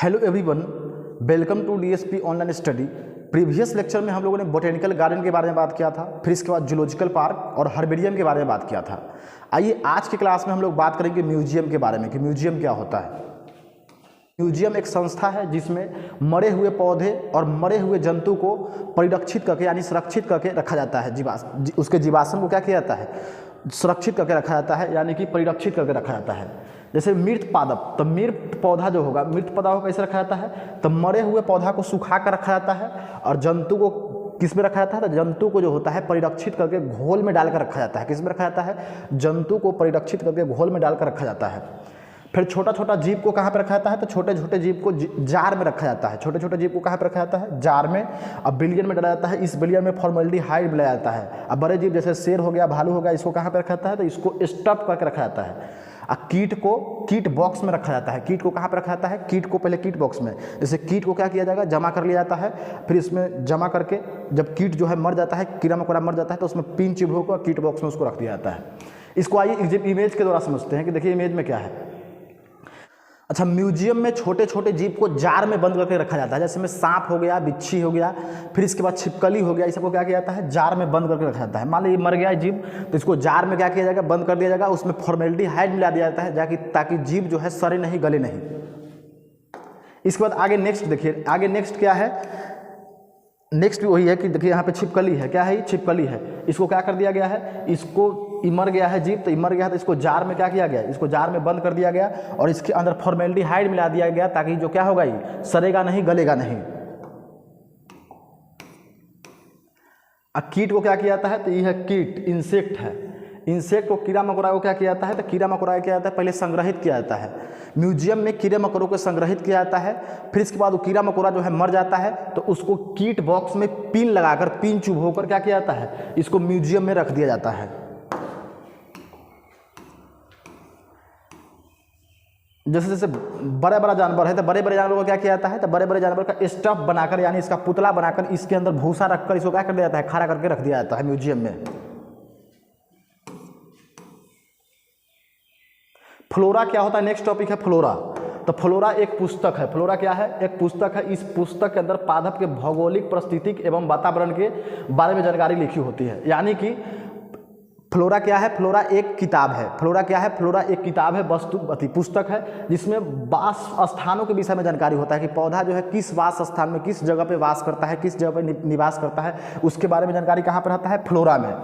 Hello everyone, welcome to DSP online study. Previous lecture में हम लोगों ने बोटेनिकल गार्डन के बारे में बात किया था, फिर इसके बाद जूलॉजिकल पार्क और हर्बेरियम के बारे में बात किया था। आइए आज की क्लास में हम लोग बात करेंगे म्यूजियम के बारे में कि म्यूजियम क्या होता है। म्यूजियम एक संस्था है जिसमें मरे हुए पौधे और मरे हुए जंतु को परिरक्षित करके यानी संरक्षित करके रखा जाता है। उसके जीवाश्म को क्या किया जाता है, सुरक्षित करके रखा जाता है, यानी कि परिरक्षित करके रखा जाता है। जैसे मृत पादप, तो मृत पौधा जो होगा, मृत पौधा को कैसे रखा जाता है, तो मरे हुए पौधा को सुखा कर रखा जाता है और जंतु को किस में रखा जाता है, तो जंतु को जो होता है परिरक्षित करके घोल में डालकर रखा जाता है। किस में रखा जाता है, जंतु को परिरक्षित करके घोल में डालकर रखा जाता है। फिर छोटा छोटा जीव को कहाँ पर रखा जाता है, तो छोटे छोटे जीव को जार में रखा जाता है। छोटे छोटे जीव को कहाँ पर रखा जाता है, जार में। अब बिलियन में डाला जाता है, इस बिलियन में फॉर्मल्डिहाइड मिलाया जाता है। अब बड़े जीव जैसे शेर हो गया, भालू हो गया, इसको कहाँ पर रखा जाता है, तो इसको स्टफ करके रखा जाता है। कीट को कीट बॉक्स में रखा जाता है। कीट को कहाँ पर रखा जाता है, कीट को पहले कीट बॉक्स में। जैसे कीट को क्या किया जाएगा, जमा कर लिया जाता है। फिर इसमें जमा करके जब कीट जो है मर जाता है, कीड़ा मकोड़ा मर जाता है, तो उसमें पिन चिपो को कीट बॉक्स में उसको रख दिया जाता है। इसको आइए इमेज के द्वारा समझते हैं कि देखिए इमेज में क्या है। अच्छा, म्यूजियम में छोटे छोटे जीव को जार में बंद करके रखा जाता है। जैसे में सांप हो गया, बिच्छी हो गया, फिर इसके बाद छिपकली हो गया, इस सबको क्या किया जाता है, जार में बंद करके रखा जाता है। मान लीजिए मर गया जीव, तो इसको जार में क्या किया जाएगा, बंद कर दिया जाएगा। उसमें फॉर्मेल्डिहाइड मिला दिया जाता है ताकि जीव जो है सड़े नहीं, गले नहीं। इसके बाद आगे नेक्स्ट देखिए, आगे नेक्स्ट क्या है, नेक्स्ट भी वही है कि देखिए यहाँ पे छिपकली है। क्या है ये, छिपकली है। इसको क्या कर दिया गया है, इसको मर गया है जीव, तो मर गया तो इसको जार में क्या किया गया, इसको जार में बंद कर दिया गया और इसके अंदर फॉर्मेल्डिहाइड मिला दिया गया ताकि जो क्या होगा, ये सड़ेगा नहीं, गलेगा नहीं। अब कीट को क्या किया जाता है, तो ये है कीट, इंसेक्ट है। इंसेक्ट को, कीड़ा मकोड़ा को क्या किया जाता है, तो कीड़ा मकोड़ा क्या जाता है, पहले संग्रहित किया जाता है। म्यूजियम में कीड़े मकोड़ों को संग्रहित किया जाता है। फिर इसके बाद वो कीड़ा मकोड़ा जो है मर जाता है, तो उसको कीट बॉक्स में पिन लगाकर, पिन चुभोकर क्या किया जाता है, इसको म्यूजियम में रख दिया जाता है। जैसे जैसे बड़ा बड़ा जानवर है, तो बड़े बड़े जानवर को क्या किया जाता है, तो बड़े बड़े जानवर का स्टफ बनाकर यानी इसका पुतला बनाकर इसके अंदर भूसा रखकर इसको क्या कर दिया जाता है, खड़ा करके रख दिया जाता है म्यूजियम में। फ्लोरा क्या होता है, नेक्स्ट टॉपिक है फ्लोरा। तो फ्लोरा एक पुस्तक है। फ्लोरा क्या है, एक पुस्तक है। इस पुस्तक के अंदर पादप के भौगोलिक, पारिस्थितिक एवं वातावरण के बारे में जानकारी लिखी होती है। यानी कि फ्लोरा क्या है, फ्लोरा एक किताब है। फ्लोरा क्या है, फ्लोरा एक किताब है, पुस्तक है, जिसमें वास स्थानों के विषय में जानकारी होता है कि पौधा जो है किस वास स्थान में, किस जगह पे वास करता है, किस जगह पे निवास करता है, उसके बारे में जानकारी कहाँ पर रहता है, फ्लोरा में।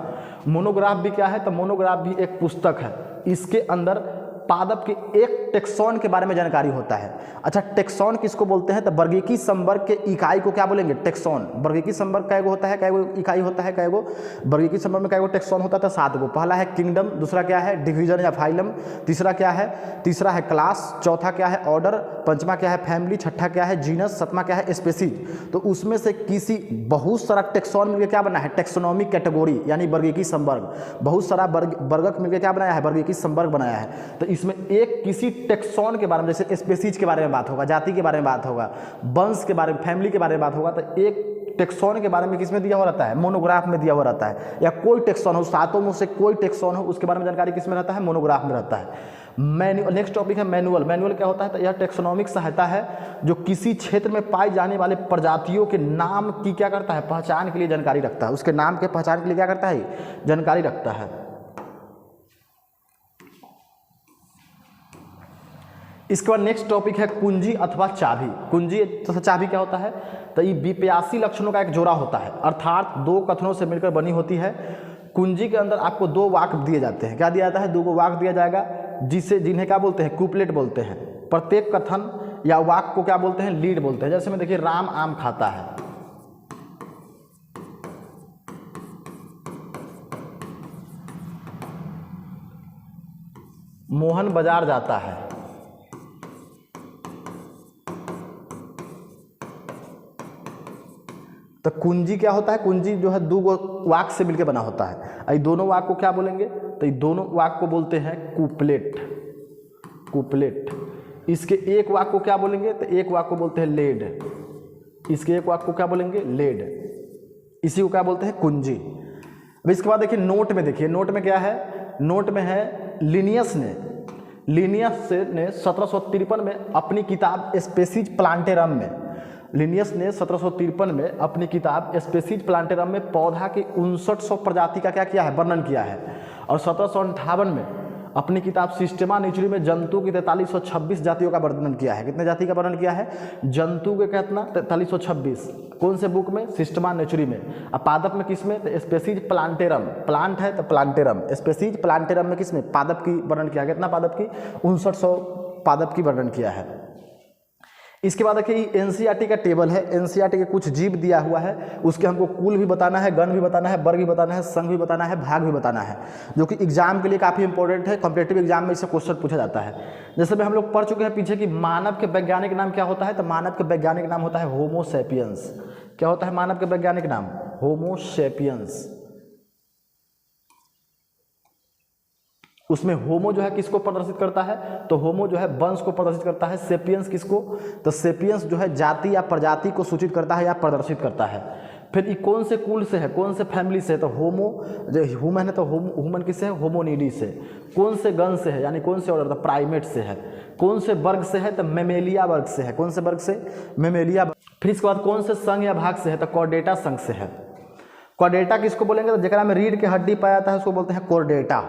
मोनोग्राफ भी क्या है, तो मोनोग्राफ भी एक पुस्तक है। इसके अंदर पादप के एक टेक्सॉन के बारे में जानकारी होता है। अच्छा, टेक्सॉन किसको बोलते हैं, तो वर्गीकी संवर्ग के इकाई को क्या बोलेंगे, टेक्सॉन। वर्गीकी संवर्ग कैगो होता है, कैगो इकाई होता है, कैगो वर्गीकी संवर्ग में कैगो टेक्सॉन होता है, 7 गो। पहला है किंगडम, दूसरा क्या है डिवीजन या फाइलम, तीसरा क्या है, तीसरा है क्लास, चौथा क्या है ऑर्डर, पंचमा क्या है फैमिली, छठा क्या है जीनस, सतमा क्या है स्पेसीज। तो उसमें से किसी बहुत सारा टेक्सॉन मिलकर क्या बना है, टेक्सोनॉमिक कैटेगरी यानी वर्गीकी संवर्ग। बहुत सारा वर्गक मिलकर क्या बनाया है, वर्गीकी संवर्ग बनाया है। तो इसमें एक किसी टेक्सॉन के बारे में, जैसे स्पेसीज के बारे में बात होगा, जाति के बारे में बात होगा, वंश के बारे में, फैमिली के बारे में बात होगा, तो एक टेक्सॉन के बारे में किसमें दिया हुआ रहता है, मोनोग्राफ में दिया हुआ रहता है। या कोई टेक्सॉन हो, 7 में से कोई टेक्सॉन हो, उसके बारे में जानकारी किसमें रहता है, मोनोग्राफ में रहता है। मैनुअल, नेक्स्ट टॉपिक है मैनुअल। मैनुअल क्या होता है, तो यह टेक्सोनॉमिक सहायता है जो किसी क्षेत्र में पाई जाने वाले प्रजातियों के नाम की क्या करता है, पहचान के लिए जानकारी रखता है। उसके नाम के पहचान के लिए क्या करता है, जानकारी रखता है। इसके बाद नेक्स्ट टॉपिक है कुंजी अथवा चाबी। कुंजी तथा चाबी क्या होता है, तो ये विप्यासी लक्षणों का एक जोड़ा होता है, अर्थात 2 कथनों से मिलकर बनी होती है। कुंजी के अंदर आपको 2 वाक्य दिए जाते हैं। क्या दिया जाता है, 2 वाक्य दिया जाएगा, जिन्हें क्या बोलते हैं, कुपलेट बोलते हैं। प्रत्येक कथन या वाक्य को क्या बोलते हैं, लीड बोलते हैं। जैसे में देखिए, राम आम खाता है, मोहन बाजार जाता है। तो कुंजी क्या होता है, कुंजी जो है 2 वाक्य से मिलकर बना होता है। ये दोनों वाक्य को क्या बोलेंगे, तो ये दोनों वाक्य को बोलते हैं कुपलेट। कुपलेट। इसके एक वाक्य को क्या बोलेंगे, तो एक वाक्य को बोलते हैं लेड। इसके एक वाक्य को क्या बोलेंगे, लेड। इसी को क्या बोलते हैं, कुंजी। अब इसके बाद देखिए नोट में, देखिए नोट में क्या है, नोट में है लिनियस ने लिनियस ने 1753 में अपनी किताब स्पेसीज प्लांटेरम में लिनियस ने 1753 में अपनी किताब स्पेसीज प्लांटेरम में पौधा की 5900 प्रजाति का क्या किया है, वर्णन किया है। और 1758 में अपनी किताब सिस्टेमा नेचुरी में जंतु की 4326 जातियों का वर्णन किया है। कितने जाति का वर्णन किया है? जंतु के कितना 4326। कौन से बुक में? सिस्टेमा नेचुरी में। अब पादप में किस में? तो स्पेसीज प्लांटेरम, प्लांट है तो प्लांटेरम, स्पेसीज प्लांटेरम में किस में? पादप की वर्णन किया। कितना पादप की? 5900 पादप की वर्णन किया है। इसके बाद देखिए एनसीईआरटी का टेबल है। एनसीईआरटी के कुछ जीव दिया हुआ है, उसके हमको कुल भी बताना है, गण भी बताना है, वर्ग भी बताना है, संघ भी बताना है, भाग भी बताना है, जो कि एग्जाम के लिए काफ़ी इंपॉर्टेंट है। कॉम्पिटिटिव एग्जाम में इससे क्वेश्चन पूछा जाता है। जैसे भी हम लोग पढ़ चुके हैं पीछे कि मानव के वैज्ञानिक नाम क्या होता है, तो मानव के वैज्ञानिक नाम होता है होमो सैपियंस। क्या होता है मानव के वैज्ञानिक नाम? Homo sapiens. उसमें होमो जो है किसको प्रदर्शित करता है? तो होमो जो है वंश को प्रदर्शित करता है। सेपियंस किसको? तो सेपियंस जो है जाति या प्रजाति को सूचित करता है या प्रदर्शित करता है। फिर ये कौन से कुल से है, कौन से फैमिली से है? तो होमो जो ह्यूमन है तो ह्यूमन किससे है? होमोनिडी से। कौन से गण से है, यानी कौन से ऑर्डर? तो प्राइमेट से है। कौन से वर्ग से है? तो मेमेलिया वर्ग से है। कौन से वर्ग से? मेमेलिया। फिर इसके बाद कौन से संघ या भाग से है? तो कॉर्डेटा संघ से है। कॉर्डेटा किसको बोलेंगे? तो जरा में रीढ़ के हड्डी पाया जाता है उसको बोलते हैं कॉर्डेटा।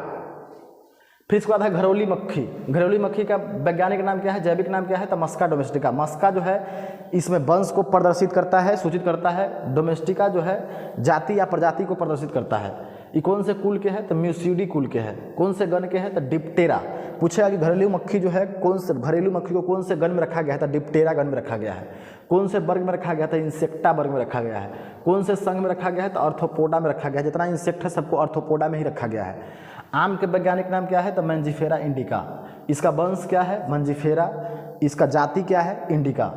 फिर इसके बाद है घरौली मक्खी। घरौली मक्खी का वैज्ञानिक नाम क्या है, जैविक नाम क्या है? तो मस्का डोमेस्टिका। मस्का जो है इसमें वंश को प्रदर्शित करता है, सूचित करता है। डोमेस्टिका जो है जाति या प्रजाति को प्रदर्शित करता है। ये कौन से कुल के हैं? तो म्यूसिडी कुल के हैं। कौन से गण के हैं? तो डिप्टेरा। पूछेगा कि घरेलू मक्खी जो है कौन से, घरेलू मक्खी को कौन से गण में रखा गया है? तो डिप्टेरा गण में रखा गया है। कौन से वर्ग में रखा गया? तो इंसेक्टा वर्ग में रखा गया है। कौन से संघ में रखा गया है? तो आर्थ्रोपोडा में रखा गया है। जितना इंसेक्ट है सबको आर्थ्रोपोडा में ही रखा गया है। आम के वैज्ञानिक नाम क्या है? तो मंजीफेरा इंडिका। इसका वंश क्या है? मंजीफेरा। इसका जाति क्या है? इंडिका।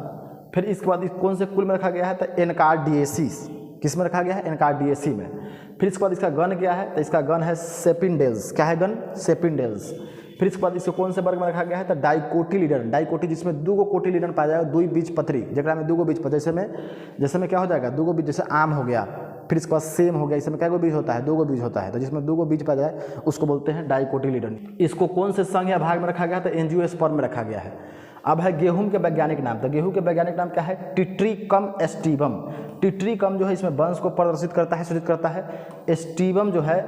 फिर इसके बाद कौन से कुल में रखा गया है? तो एनकार्डिएसीस। किस में रखा गया है? एनकार्डिएसी में। फिर इसके बाद इसका गण क्या है? तो इसका गण है सेपिंडेल्स। क्या है गण? सेपिंडेल्स। फिर इसके बाद इसको कौन से वर्ग में रखा गया है? तो डाइकोटिलीडन। डाइकोटी जिसमें दूगो कोटिलीडन पाया जाएगा, दुई बीज पत्री, जगह में दूगो बीज पत्री। जैसे में क्या हो जाएगा? दूगो बीज, जैसे आम हो गया, फिर इसके बाद सेम हो गया, इसमें क्या बीज होता है? दूगो बीज होता है। तो जिसमें दूगो बीज पाया जाए उसको बोलते हैं डाइकोटिलीडन। इसको कौन से संघ या भाग में रखा गया? तो एंजियोस्पर्म में रखा गया है। अब है गेहूं के वैज्ञानिक नाम। तो गेहूं के वैज्ञानिक नाम क्या है? टिट्रिकम एस्टिवम। टिट्रिकम जो है इसमें वंश को प्रदर्शित करता है, सूचित करता है। एस्टिवम जो है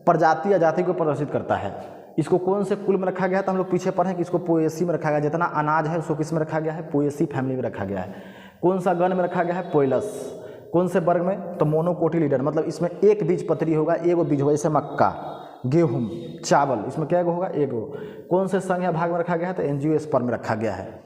प्रजाति या जाति को प्रदर्शित करता है। इसको कौन से कुल में रखा गया है? तो हम लोग पीछे पढ़ें कि इसको पोएसी में रखा गया। जितना अनाज है उसको किस में रखा गया है? पोएसी फैमिली में रखा गया है। कौन सा गण में रखा गया है? पोइलस। कौन से वर्ग में? तो मोनोकोटिलीडन। मतलब इसमें एक बीज पत्री होगा, एगो बीज होगा। जैसे मक्का, गेहूं, चावल, इसमें क्या होगा? एगो। कौन से संघ या भाग में रखा गया है? तो एंजियोस्पर्म में रखा गया है।